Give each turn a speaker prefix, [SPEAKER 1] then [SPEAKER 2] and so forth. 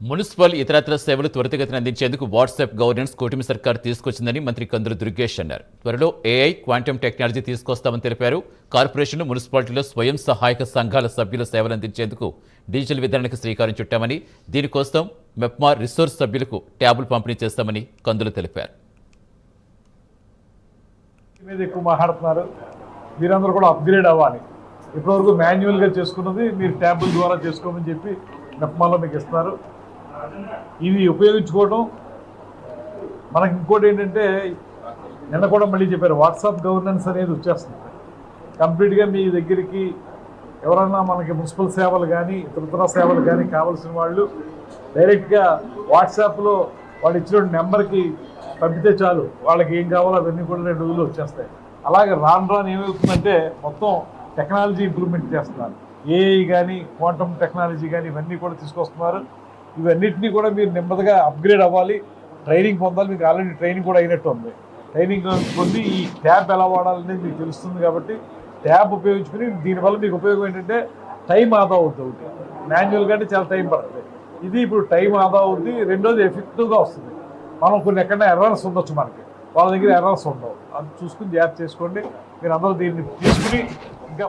[SPEAKER 1] Municipal ఇతరత్ర సేవలు త్వరితగతిన అందించేందుకు వాట్సాప్ గవర్నెన్స్ కూటమి సర్కార్ తీసుకొచ్చిందని మంత్రి కందుల దుర్గేష్ అన్నారు. త్వరలో ఏఐ, క్వాంటమ్ టెక్నాలజీ తీసుకొస్తామని తెలిపారు. కార్పొరేషన్లు, మున్సిపాలిటీలో స్వయం సహాయక సంఘాల సభ్యుల సేవలు అందించేందుకు డిజిటల్ విధానానికి శ్రీకారం చుట్టామని, దీనికోసం మెప్మా రిసోర్స్ సభ్యులకు ట్యాబులు పంపిణీ చేస్తామని కందులు తెలిపారు.
[SPEAKER 2] ఎక్కువ మాట్లాడుతున్నారు, మీరందరూ కూడా అప్గ్రేడ్ అవ్వాలి. ఇప్పటివరకు మాన్యువల్గా చేసుకున్నది మీరు ట్యాబుల ద్వారా చేసుకోమని చెప్పి మెప్మాలో మీకు ఇస్తున్నారు. ఇవి ఉపయోగించుకోవడం మనకి ఇంకోటి ఏంటంటే, నిన్న కూడా మళ్ళీ చెప్పారు, వాట్సాప్ గవర్నెన్స్ అనేది వచ్చేస్తుంది. కంప్లీట్గా మీ దగ్గరికి ఎవరైనా మనకి మున్సిపల్ సేవలు కానీ ఇతర సేవలు కానీ కావాల్సిన వాళ్ళు డైరెక్ట్గా వాట్సాప్లో వాళ్ళు ఇచ్చిన నెంబర్కి పంపితే చాలు, వాళ్ళకి ఏం కావాలో అవన్నీ కూడా 2 రోజుల్లో వచ్చేస్తాయి. అలాగే రాను ఏమవుతుందంటే మొత్తం టెక్నాలజీ ఇంప్రూవ్మెంట్ చేస్తున్నారు. ఏఐ కానీ క్వాంటమ్ టెక్నాలజీ కానీ ఇవన్నీ కూడా తీసుకొస్తున్నారు. ఇవన్నిటినీ కూడా మీరు నెమ్మదిగా అప్గ్రేడ్ అవ్వాలి, ట్రైనింగ్ పొందాలి. మీకు ఆల్రెడీ ట్రైనింగ్ కూడా అయినట్టు ఉంది. ట్రైనింగ్ పొంది ఈ ట్యాబ్ ఎలా వాడాలనేది మీకు తెలుస్తుంది. కాబట్టి ట్యాబ్ ఉపయోగించుకుని దీనివల్ల మీకు ఉపయోగం ఏంటంటే టైం ఆదా అవుతుంది. మాన్యువల్ కంటే చాలా టైం పడుతుంది. ఇది ఇప్పుడు టైం ఆదా అవుతుంది. రెండోది ఎఫెక్టివ్గా వస్తుంది. మనం కొన్ని ఎక్కడైనా ఎర్రర్స్ ఉండొచ్చు, మనకి వాళ్ళ దగ్గర ఎర్రర్స్ ఉండవు. అది చూసుకుని జాగ్రత్త చేసుకోండి. మీరు అందరూ దీన్ని తీసుకుని ఇంకా